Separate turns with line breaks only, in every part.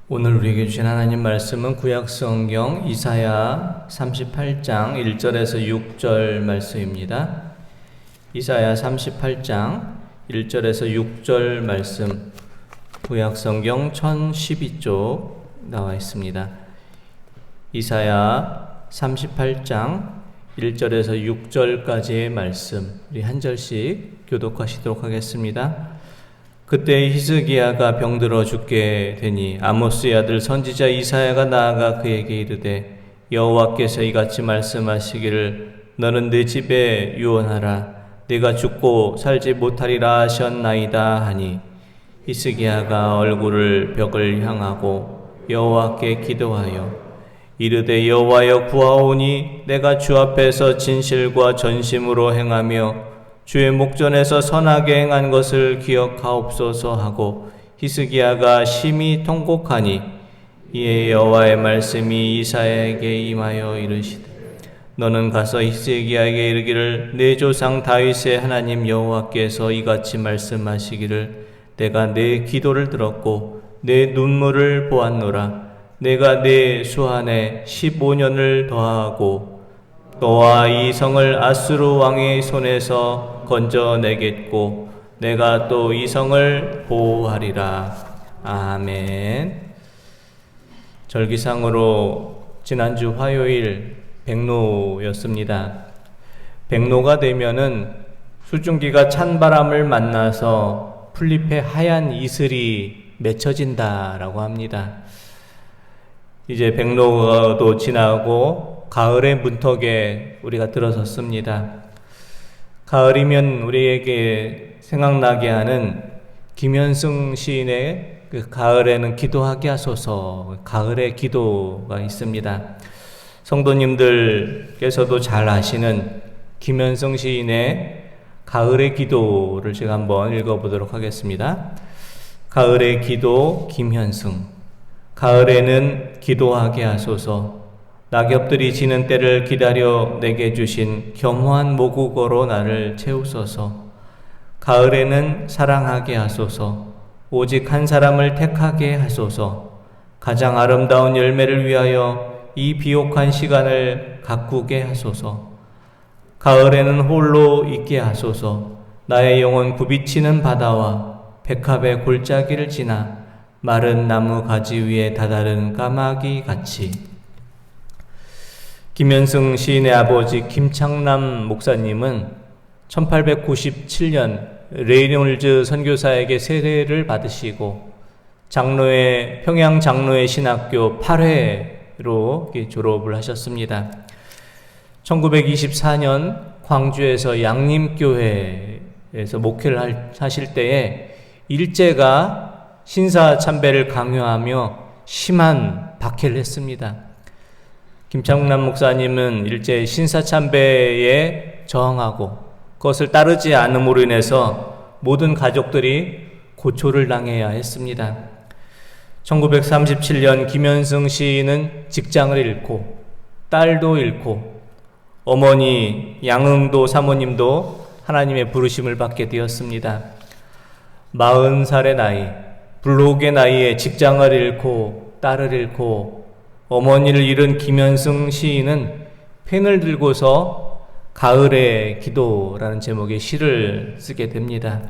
오늘 우리에게 주신 하나님 말씀은 구약성경 이사야 38장 1절에서 6절 말씀입니다. 이사야 38장 1절에서 6절 말씀, 구약성경 1012쪽 나와 있습니다. 이사야 38장 1절에서 6절까지의 말씀, 우리 한 절씩 교독하시도록 하겠습니다. 그때 히스기야가 병들어 죽게 되니 아모스의 아들 선지자 이사야가 나아가 그에게 이르되 여호와께서 이같이 말씀하시기를 너는 내 집에 유언하라 네가 죽고 살지 못하리라 하셨나이다 하니 히스기야가 얼굴을 벽을 향하고 여호와께 기도하여 이르되 여호와여 구하오니 내가 주 앞에서 진실과 전심으로 행하며 주의 목전에서 선하게 행한 것을 기억하옵소서 하고 히스기야가 심히 통곡하니 이에 여호와의 말씀이 이사야에게 임하여 이르시되 너는 가서 히스기야에게 이르기를 내 조상 다윗의 하나님 여호와께서 이같이 말씀하시기를 내가 내 기도를 들었고 내 눈물을 보았노라 내가 내 수한에 15년을 더하고 너와 이 성을 아수르 왕의 손에서 건져내겠고 내가 또 이 성을 보호하리라. 아멘. 절기상으로 지난주 화요일 백로였습니다. 백로가 되면은 수증기가 찬바람을 만나서 풀잎에 하얀 이슬이 맺혀진다라고 합니다. 이제 백로도 지나고 가을의 문턱에 우리가 들어섰습니다. 가을이면 우리에게 생각나게 하는 김현승 시인의 그 가을에는 기도하게 하소서, 가을의 기도가 있습니다. 성도님들께서도 잘 아시는 김현승 시인의 가을의 기도를 제가 한번 읽어보도록 하겠습니다. 가을의 기도 김현승. 가을에는 기도하게 하소서. 낙엽들이 지는 때를 기다려 내게 주신 겸허한 모국어로 나를 채우소서. 가을에는 사랑하게 하소서. 오직 한 사람을 택하게 하소서. 가장 아름다운 열매를 위하여 이 비옥한 시간을 가꾸게 하소서. 가을에는 홀로 있게 하소서. 나의 영혼 굽이치는 바다와 백합의 골짜기를 지나 마른 나무 가지 위에 다다른 까마귀 같이. 김현승 시인의 아버지 김창남 목사님은 1897년 레이놀즈 선교사에게 세례를 받으시고 평양 장로의 신학교 8회로 졸업을 하셨습니다. 1924년 광주에서 양림교회에서 목회를 하실 때에 일제가 신사참배를 강요하며 심한 박해를 했습니다. 김창남 목사님은 일제 신사참배에 저항하고 그것을 따르지 않음으로 인해서 모든 가족들이 고초를 당해야 했습니다. 1937년 김현승 시인은 직장을 잃고 딸도 잃고 어머니 양흥도 사모님도 하나님의 부르심을 받게 되었습니다. 40살의 나이, 불혹의 나이에 직장을 잃고 딸을 잃고 어머니를 잃은 김현승 시인은 펜을 들고서 가을의 기도라는 제목의 시를 쓰게 됩니다.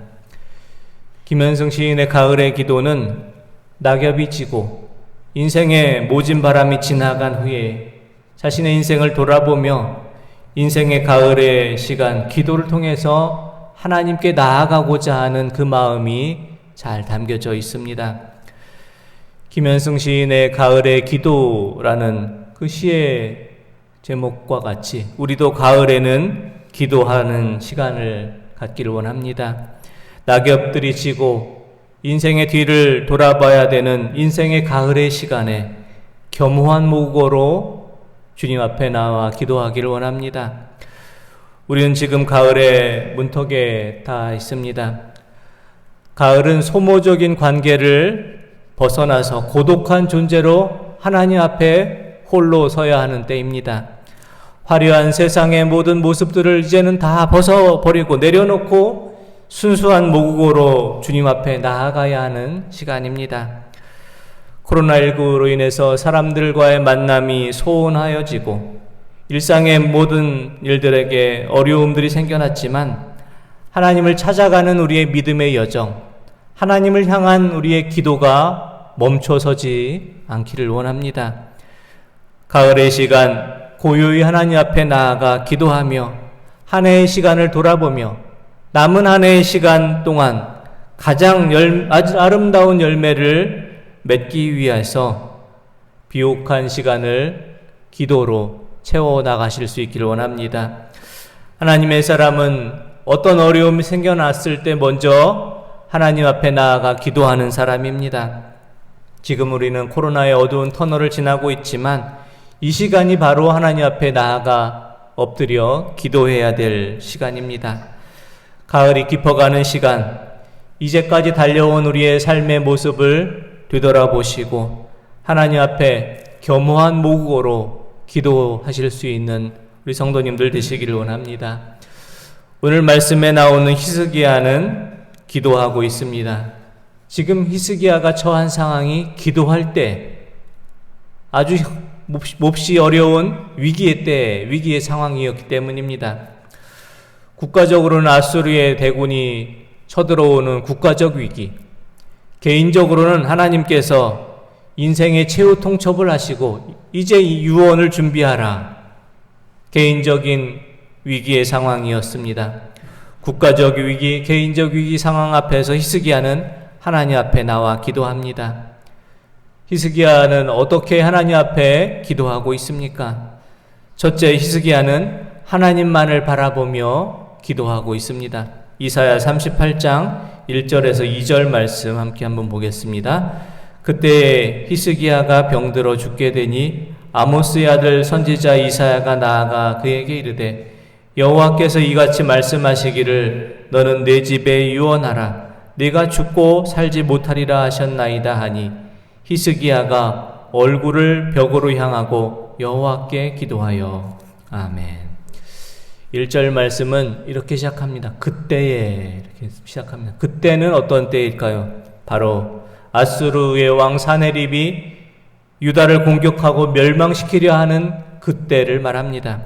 김현승 시인의 가을의 기도는 낙엽이 지고 인생의 모진 바람이 지나간 후에 자신의 인생을 돌아보며 인생의 가을의 시간, 기도를 통해서 하나님께 나아가고자 하는 그 마음이 잘 담겨져 있습니다. 김현승 시인의 가을의 기도라는 그 시의 제목과 같이 우리도 가을에는 기도하는 시간을 갖기를 원합니다. 낙엽들이 지고 인생의 뒤를 돌아봐야 되는 인생의 가을의 시간에 겸허한 모국어로 주님 앞에 나와 기도하기를 원합니다. 우리는 지금 가을의 문턱에 다 있습니다. 가을은 소모적인 관계를 벗어나서 고독한 존재로 하나님 앞에 홀로 서야 하는 때입니다. 화려한 세상의 모든 모습들을 이제는 다 벗어버리고 내려놓고 순수한 모국어로 주님 앞에 나아가야 하는 시간입니다. 코로나19로 인해서 사람들과의 만남이 소원하여지고 일상의 모든 일들에게 어려움들이 생겨났지만 하나님을 찾아가는 우리의 믿음의 여정, 하나님을 향한 우리의 기도가 멈춰서지 않기를 원합니다. 가을의 시간 고요히 하나님 앞에 나아가 기도하며 한 해의 시간을 돌아보며 남은 한 해의 시간 동안 가장 아주 아름다운 열매를 맺기 위해서 비옥한 시간을 기도로 채워나가실 수 있기를 원합니다. 하나님의 사람은 어떤 어려움이 생겨났을 때 먼저 하나님 앞에 나아가 기도하는 사람입니다. 지금 우리는 코로나의 어두운 터널을 지나고 있지만 이 시간이 바로 하나님 앞에 나아가 엎드려 기도해야 될 시간입니다. 가을이 깊어가는 시간, 이제까지 달려온 우리의 삶의 모습을 되돌아보시고 하나님 앞에 겸허한 모국어로 기도하실 수 있는 우리 성도님들 되시기를 원합니다. 오늘 말씀에 나오는 히스기야는 기도하고 있습니다. 지금 히스기야가 처한 상황이 기도할 때 아주 몹시 어려운 위기의 상황이었기 때문입니다. 국가적으로는 아수르의 대군이 쳐들어오는 국가적 위기, 개인적으로는 하나님께서 인생의 최후 통첩을 하시고 이제 유언을 준비하라. 개인적인 위기의 상황이었습니다. 국가적 위기, 개인적 위기 상황 앞에서 히스기야는 하나님 앞에 나와 기도합니다. 히스기야는 어떻게 하나님 앞에 기도하고 있습니까? 첫째, 히스기야는 하나님만을 바라보며 기도하고 있습니다. 이사야 38장 1절에서 2절 말씀 함께 한번 보겠습니다. 그때 히스기야가 병들어 죽게 되니 아모스의 아들 선지자 이사야가 나아가 그에게 이르되 여호와께서 이같이 말씀하시기를 너는 내 집에 유언하라. 네가 죽고 살지 못하리라 하셨나이다 하니 히스기야가 얼굴을 벽으로 향하고 여호와께 기도하여 아멘. 1절 말씀은 이렇게 시작합니다. 그때에 이렇게 시작합니다. 그때는 어떤 때일까요? 바로 아수르의 왕 사네립이 유다를 공격하고 멸망시키려 하는 그때를 말합니다.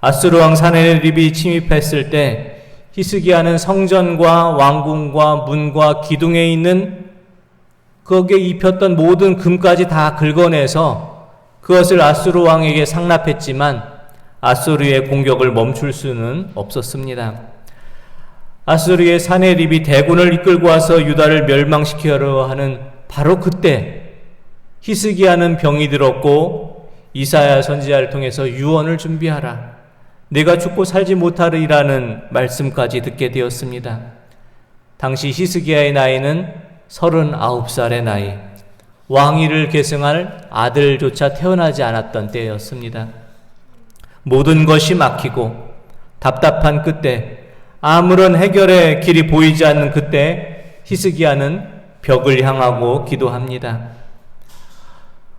아수르 왕 사네립이 침입했을 때 히스기야는 성전과 왕궁과 문과 기둥에 있는 거기에 입혔던 모든 금까지 다 긁어내서 그것을 아수르 왕에게 상납했지만 아수르의 공격을 멈출 수는 없었습니다. 아수르의 사네립이 대군을 이끌고 와서 유다를 멸망시키려 하는 바로 그때 히스기야는 병이 들었고 이사야 선지자를 통해서 유언을 준비하라. 내가 죽고 살지 못하리라는 말씀까지 듣게 되었습니다. 당시 히스기야의 나이는 39살의 나이, 왕위를 계승할 아들조차 태어나지 않았던 때였습니다. 모든 것이 막히고 답답한 그때, 아무런 해결의 길이 보이지 않는 그때 히스기야는 벽을 향하고 기도합니다.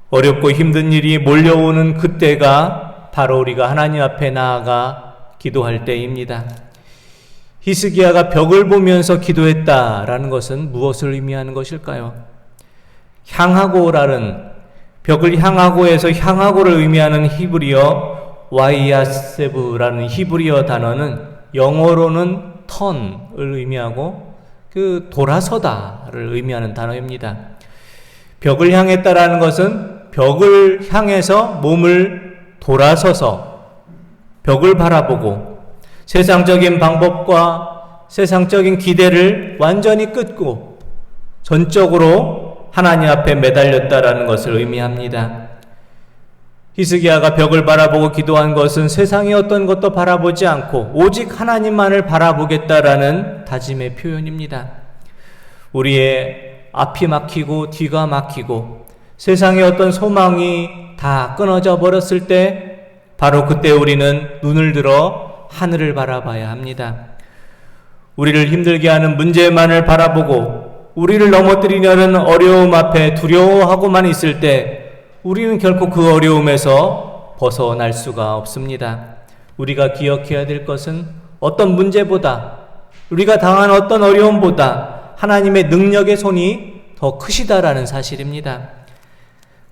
어렵고 힘든 일이 몰려오는 그때가 바로 우리가 하나님 앞에 나아가 기도할 때입니다. 히스기야가 벽을 보면서 기도했다라는 것은 무엇을 의미하는 것일까요? 향하고라는, 벽을 향하고에서 향하고를 의미하는 히브리어 와이야세브라는 히브리어 단어는 영어로는 턴을 의미하고 돌아서다를 의미하는 단어입니다. 벽을 향했다라는 것은 벽을 향해서 몸을 돌아서서 벽을 바라보고 세상적인 방법과 세상적인 기대를 완전히 끊고 전적으로 하나님 앞에 매달렸다라는 것을 의미합니다. 히스기야가 벽을 바라보고 기도한 것은 세상의 어떤 것도 바라보지 않고 오직 하나님만을 바라보겠다라는 다짐의 표현입니다. 우리의 앞이 막히고 뒤가 막히고 세상의 어떤 소망이 다 끊어져 버렸을 때 바로 그때 우리는 눈을 들어 하늘을 바라봐야 합니다. 우리를 힘들게 하는 문제만을 바라보고 우리를 넘어뜨리려는 어려움 앞에 두려워하고만 있을 때 우리는 결코 그 어려움에서 벗어날 수가 없습니다. 우리가 기억해야 될 것은 어떤 문제보다, 우리가 당한 어떤 어려움보다 하나님의 능력의 손이 더 크시다라는 사실입니다.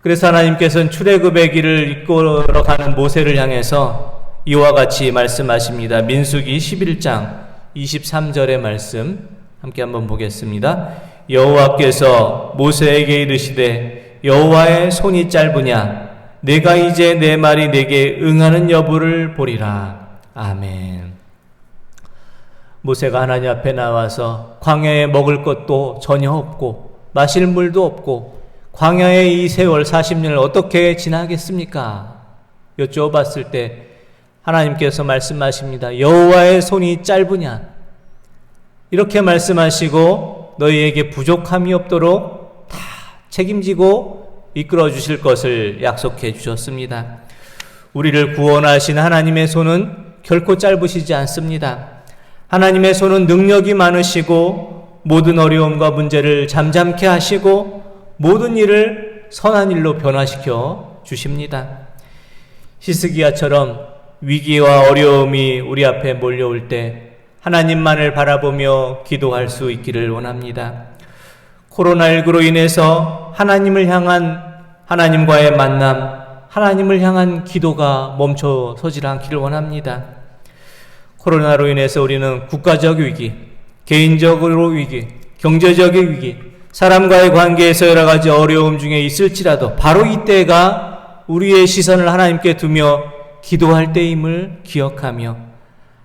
그래서 하나님께서는 출애굽의 길을 이끌어가는 모세를 향해서 이와 같이 말씀하십니다. 민수기 11장 23절의 말씀 함께 한번 보겠습니다. 여호와께서 모세에게 이르시되 여호와의 손이 짧으냐 내가 이제 내 말이 내게 응하는 여부를 보리라. 아멘. 모세가 하나님 앞에 나와서 광야에 먹을 것도 전혀 없고 마실 물도 없고 광야의 이 세월 40년을 어떻게 지나겠습니까? 여쭤봤을 때 하나님께서 말씀하십니다. 여호와의 손이 짧으냐? 이렇게 말씀하시고 너희에게 부족함이 없도록 다 책임지고 이끌어 주실 것을 약속해 주셨습니다. 우리를 구원하신 하나님의 손은 결코 짧으시지 않습니다. 하나님의 손은 능력이 많으시고 모든 어려움과 문제를 잠잠케 하시고 모든 일을 선한 일로 변화시켜 주십니다. 히스기야처럼 위기와 어려움이 우리 앞에 몰려올 때 하나님만을 바라보며 기도할 수 있기를 원합니다. 코로나19로 인해서 하나님을 향한 하나님과의 만남, 하나님을 향한 기도가 멈춰서질 않기를 원합니다. 코로나로 인해서 우리는 국가적 위기, 개인적으로 위기, 경제적인 위기, 사람과의 관계에서 여러 가지 어려움 중에 있을지라도 바로 이때가 우리의 시선을 하나님께 두며 기도할 때임을 기억하며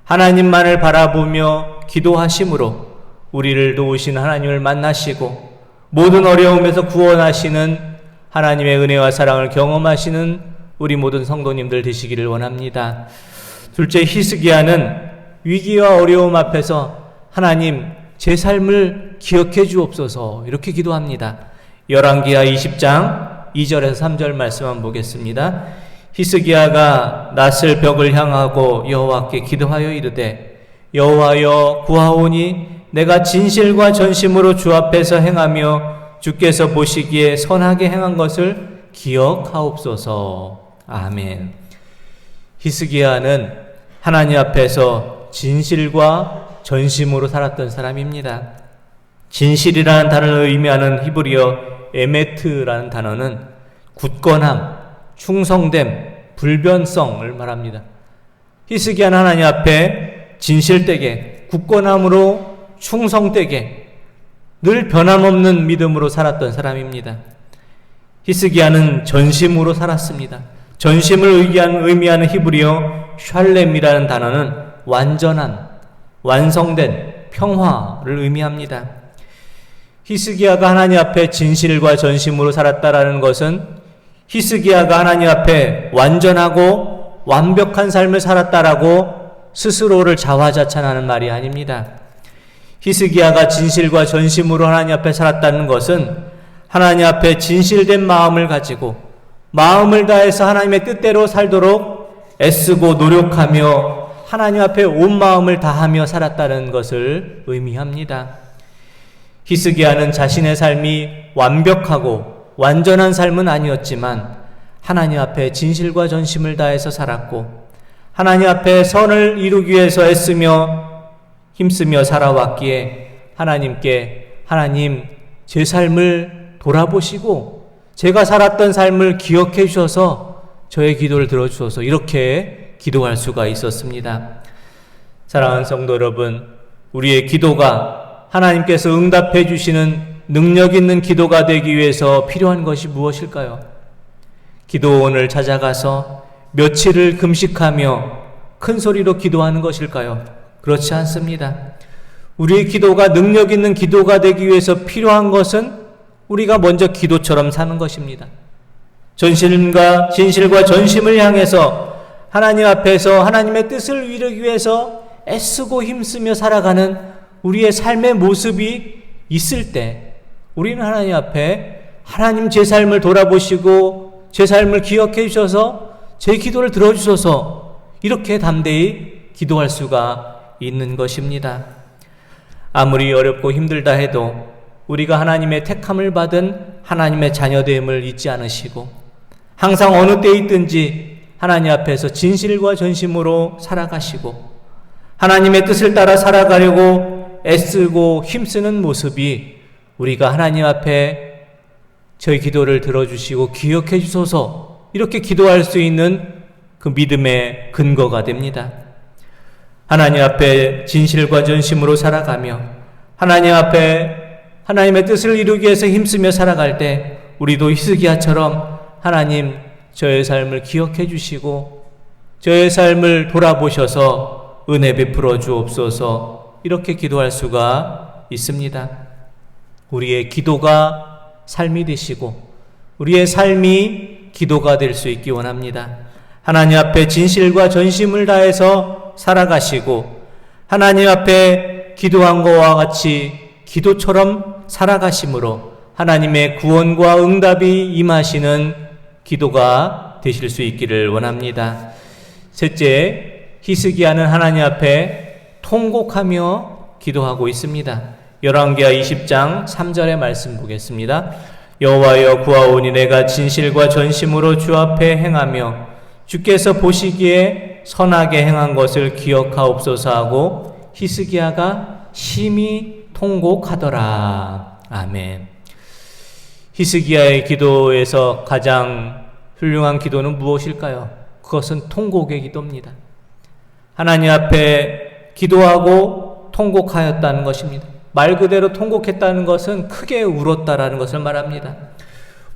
하나님만을 바라보며 기도하심으로 우리를 도우신 하나님을 만나시고 모든 어려움에서 구원하시는 하나님의 은혜와 사랑을 경험하시는 우리 모든 성도님들 되시기를 원합니다. 둘째, 히스기야는 위기와 어려움 앞에서 하나님 제 삶을 기억해 주옵소서 이렇게 기도합니다. 열왕기하 20장 2절에서 3절 말씀 한번 보겠습니다. 히스기야가 낫을 벽을 향하고 여호와께 기도하여 이르되 여호와여 구하오니 내가 진실과 전심으로 주 앞에서 행하며 주께서 보시기에 선하게 행한 것을 기억하옵소서. 아멘. 히스기야는 하나님 앞에서 진실과 전심으로 살았던 사람입니다. 진실이라는 단어를 의미하는 히브리어 에메트라는 단어는 굳건함, 충성됨, 불변성을 말합니다. 히스기야는 하나님 앞에 진실되게, 굳건함으로 충성되게 늘 변함없는 믿음으로 살았던 사람입니다. 히스기야는 전심으로 살았습니다. 전심을 의미하는 히브리어 샬렘이라는 단어는 완전한, 완성된 평화를 의미합니다. 히스기야가 하나님 앞에 진실과 전심으로 살았다라는 것은 히스기야가 하나님 앞에 완전하고 완벽한 삶을 살았다라고 스스로를 자화자찬하는 말이 아닙니다. 히스기야가 진실과 전심으로 하나님 앞에 살았다는 것은 하나님 앞에 진실된 마음을 가지고 마음을 다해서 하나님의 뜻대로 살도록 애쓰고 노력하며 하나님 앞에 온 마음을 다하며 살았다는 것을 의미합니다. 히스기야는 자신의 삶이 완벽하고 완전한 삶은 아니었지만 하나님 앞에 진실과 전심을 다해서 살았고 하나님 앞에 선을 이루기 위해서 애쓰며 힘쓰며 살아왔기에 하나님께 하나님 제 삶을 돌아보시고 제가 살았던 삶을 기억해 주셔서 저의 기도를 들어주셔서 이렇게 기도할 수가 있었습니다. 사랑하는 성도 여러분, 우리의 기도가 하나님께서 응답해 주시는 능력 있는 기도가 되기 위해서 필요한 것이 무엇일까요? 기도원을 찾아가서 며칠을 금식하며 큰 소리로 기도하는 것일까요? 그렇지 않습니다. 우리의 기도가 능력 있는 기도가 되기 위해서 필요한 것은 우리가 먼저 기도처럼 사는 것입니다. 진실과 전심을 향해서 하나님 앞에서 하나님의 뜻을 이루기 위해서 애쓰고 힘쓰며 살아가는 우리의 삶의 모습이 있을 때 우리는 하나님 앞에 하나님 제 삶을 돌아보시고 제 삶을 기억해 주셔서 제 기도를 들어주셔서 이렇게 담대히 기도할 수가 있는 것입니다. 아무리 어렵고 힘들다 해도 우리가 하나님의 택함을 받은 하나님의 자녀됨을 잊지 않으시고 항상 어느 때에 있든지 하나님 앞에서 진실과 전심으로 살아가시고 하나님의 뜻을 따라 살아가려고 애쓰고 힘쓰는 모습이 우리가 하나님 앞에 저희 기도를 들어주시고 기억해 주소서, 이렇게 기도할 수 있는 그 믿음의 근거가 됩니다. 하나님 앞에 진실과 전심으로 살아가며 하나님 앞에 하나님의 뜻을 이루기 위해서 힘쓰며 살아갈 때 우리도 히스기야처럼 하나님, 저의 삶을 기억해 주시고 저의 삶을 돌아보셔서 은혜 베풀어 주옵소서, 이렇게 기도할 수가 있습니다. 우리의 기도가 삶이 되시고 우리의 삶이 기도가 될 수 있기 원합니다. 하나님 앞에 진실과 전심을 다해서 살아가시고 하나님 앞에 기도한 것과 같이 기도처럼 살아가심으로 하나님의 구원과 응답이 임하시는 기도가 되실 수 있기를 원합니다. 셋째, 히스기야는 하나님 앞에 통곡하며 기도하고 있습니다. 열왕기하 20장 3절의 말씀 보겠습니다. 여호와여, 구하오니 내가 진실과 전심으로 주 앞에 행하며 주께서 보시기에 선하게 행한 것을 기억하옵소서 하고 히스기야가 심히 통곡하더라. 아멘. 히스기야의 기도에서 가장 훌륭한 기도는 무엇일까요? 그것은 통곡의 기도입니다. 하나님 앞에 기도하고 통곡하였다는 것입니다. 말 그대로 통곡했다는 것은 크게 울었다라는 것을 말합니다.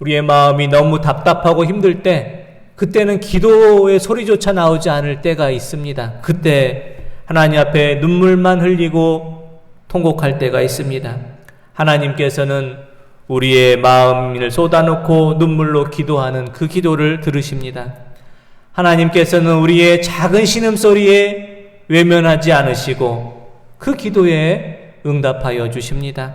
우리의 마음이 너무 답답하고 힘들 때, 그때는 기도의 소리조차 나오지 않을 때가 있습니다. 그때 하나님 앞에 눈물만 흘리고 통곡할 때가 있습니다. 하나님께서는 우리의 마음을 쏟아놓고 눈물로 기도하는 그 기도를 들으십니다. 하나님께서는 우리의 작은 신음소리에 외면하지 않으시고 그 기도에 응답하여 주십니다.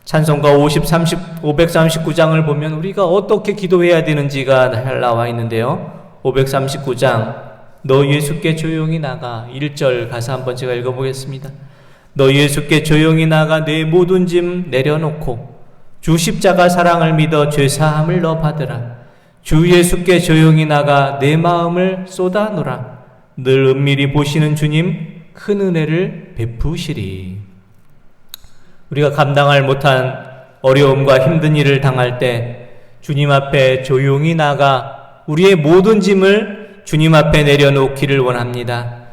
찬송가 539장을 보면 우리가 어떻게 기도해야 되는지가 잘 나와 있는데요. 539장, 너 예수께 조용히 나가. 1절 가사 한번 제가 읽어보겠습니다. 너 예수께 조용히 나가 내 모든 짐 내려놓고 주 십자가 사랑을 믿어 죄사함을 너 받으라. 주 예수께 조용히 나가 내 마음을 쏟아놓으라. 늘 은밀히 보시는 주님 큰 은혜를 베푸시리. 우리가 감당할 못한 어려움과 힘든 일을 당할 때 주님 앞에 조용히 나가 우리의 모든 짐을 주님 앞에 내려놓기를 원합니다.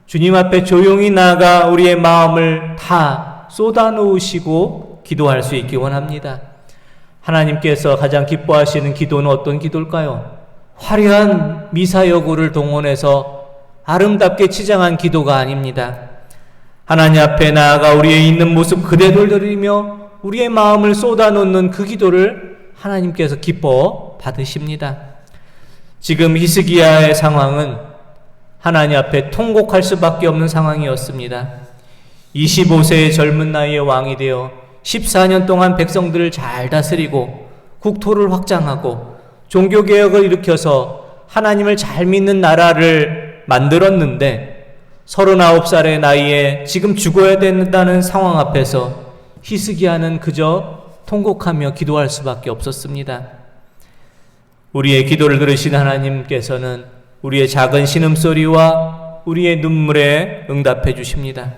주님 앞에 조용히 나가 우리의 마음을 다 쏟아놓으시고 기도할 수 있기 원합니다. 하나님께서 가장 기뻐하시는 기도는 어떤 기도일까요? 화려한 미사여구를 동원해서 아름답게 치장한 기도가 아닙니다. 하나님 앞에 나아가 우리의 있는 모습 그대로 드리며 우리의 마음을 쏟아놓는 그 기도를 하나님께서 기뻐 받으십니다. 지금 히스기야의 상황은 하나님 앞에 통곡할 수밖에 없는 상황이었습니다. 25세의 젊은 나이에 왕이 되어 14년 동안 백성들을 잘 다스리고 국토를 확장하고 종교개혁을 일으켜서 하나님을 잘 믿는 나라를 만들었는데 39살의 나이에 지금 죽어야 된다는 상황 앞에서 히스기야는 그저 통곡하며 기도할 수밖에 없었습니다. 우리의 기도를 들으신 하나님께서는 우리의 작은 신음소리와 우리의 눈물에 응답해 주십니다.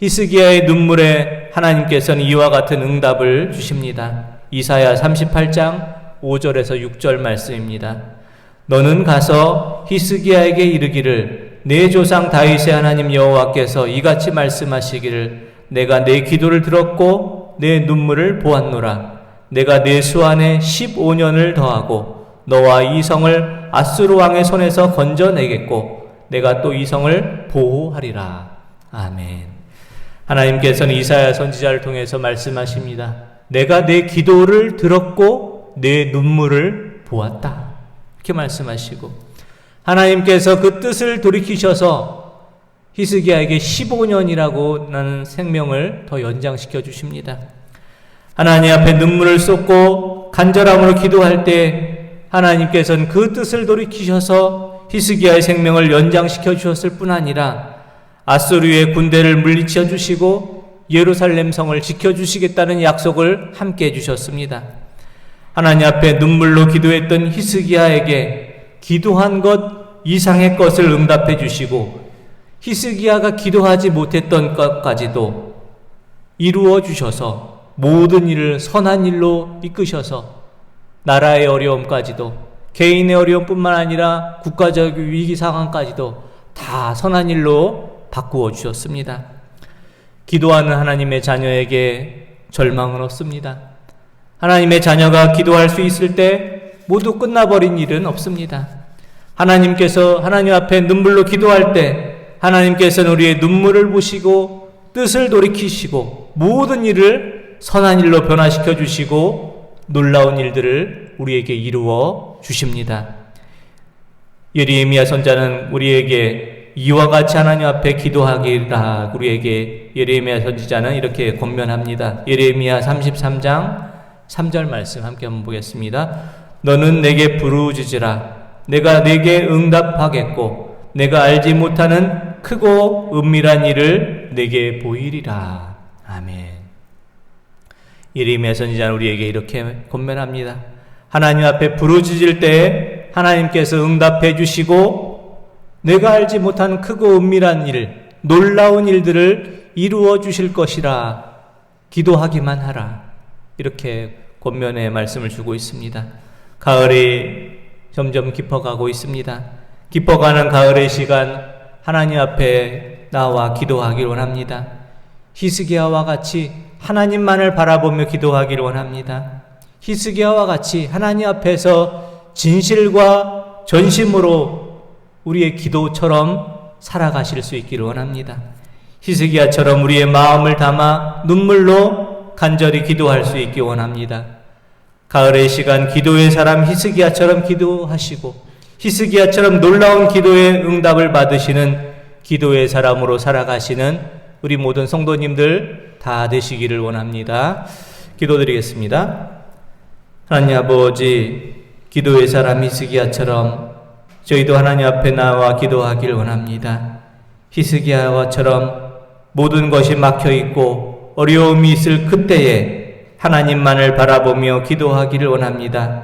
히스기야의 눈물에 하나님께서는 이와 같은 응답을 주십니다. 이사야 38장 5절에서 6절 말씀입니다. 너는 가서 히스기야에게 이르기를 내 조상 다윗의 하나님 여호와께서 이같이 말씀하시기를 내가 내 기도를 들었고 내 눈물을 보았노라. 내가 내 수 안에 15년을 더하고 너와 이 성을 아수르 왕의 손에서 건져내겠고 내가 또 이 성을 보호하리라. 아멘. 하나님께서는 이사야 선지자를 통해서 말씀하십니다. 내가 내 기도를 들었고 내 눈물을 보았다. 이렇게 말씀하시고 하나님께서 그 뜻을 돌이키셔서 히스기야에게 15년이라고 하는 생명을 더 연장시켜 주십니다. 하나님 앞에 눈물을 쏟고 간절함으로 기도할 때 하나님께서는 그 뜻을 돌이키셔서 히스기야의 생명을 연장시켜 주셨을 뿐 아니라 아수르의 군대를 물리쳐 주시고 예루살렘 성을 지켜주시겠다는 약속을 함께 해주셨습니다. 하나님 앞에 눈물로 기도했던 히스기야에게 기도한 것 이상의 것을 응답해 주시고 히스기야가 기도하지 못했던 것까지도 이루어 주셔서 모든 일을 선한 일로 이끄셔서 나라의 어려움까지도, 개인의 어려움뿐만 아니라 국가적 위기 상황까지도 다 선한 일로 바꾸어 주셨습니다. 기도하는 하나님의 자녀에게 절망은 없습니다. 하나님의 자녀가 기도할 수 있을 때 모두 끝나버린 일은 없습니다. 하나님께서 하나님 앞에 눈물로 기도할 때 하나님께서는 우리의 눈물을 보시고 뜻을 돌이키시고 모든 일을 선한 일로 변화시켜 주시고 놀라운 일들을 우리에게 이루어 주십니다. 예레미야 선자는 우리에게 이와 같이 하나님 앞에 기도하기라 우리에게 예레미야 선지자는 이렇게 권면합니다. 예레미야 33장 3절 말씀 함께 한번 보겠습니다. 너는 내게 부르짖으라. 내가 내게 응답하겠고 내가 알지 못하는 크고 은밀한 일을 내게 보이리라. 아멘. 예레미야 선지자는 우리에게 이렇게 권면합니다. 하나님 앞에 부르짖을 때 하나님께서 응답해 주시고 내가 알지 못하는 크고 은밀한 일, 놀라운 일들을 이루어 주실 것이라. 기도하기만 하라. 이렇게 권면의 말씀을 주고 있습니다. 가을이 점점 깊어가고 있습니다. 깊어가는 가을의 시간 하나님 앞에 나와 기도하기를 원합니다. 히스기야와 같이 하나님만을 바라보며 기도하기를 원합니다. 히스기야와 같이 하나님 앞에서 진실과 전심으로 우리의 기도처럼 살아가실 수 있기를 원합니다. 히스기야처럼 우리의 마음을 담아 눈물로 간절히 기도할 수 있기 원합니다. 가을의 시간 기도의 사람 히스기야처럼 기도하시고 히스기야처럼 놀라운 기도의 응답을 받으시는 기도의 사람으로 살아가시는 우리 모든 성도님들 다 되시기를 원합니다. 기도드리겠습니다. 하나님 아버지, 기도의 사람 히스기야처럼 저희도 하나님 앞에 나와 기도하기를 원합니다. 히스기야와처럼 모든 것이 막혀있고 어려움이 있을 그때에 하나님만을 바라보며 기도하기를 원합니다.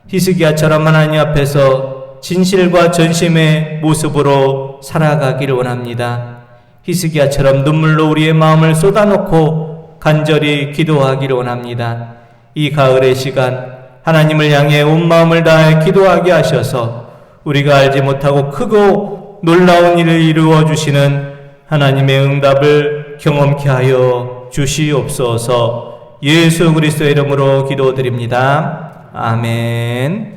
히스기야처럼 하나님 앞에서 진실과 전심의 모습으로 살아가기를 원합니다. 히스기야처럼 눈물로 우리의 마음을 쏟아놓고 간절히 기도하기를 원합니다. 이 가을의 시간 하나님을 향해 온 마음을 다해 기도하게 하셔서 우리가 알지 못하고 크고 놀라운 일을 이루어 주시는 하나님의 응답을 경험케 하여 주시옵소서. 예수 그리스도의 이름으로 기도드립니다. 아멘.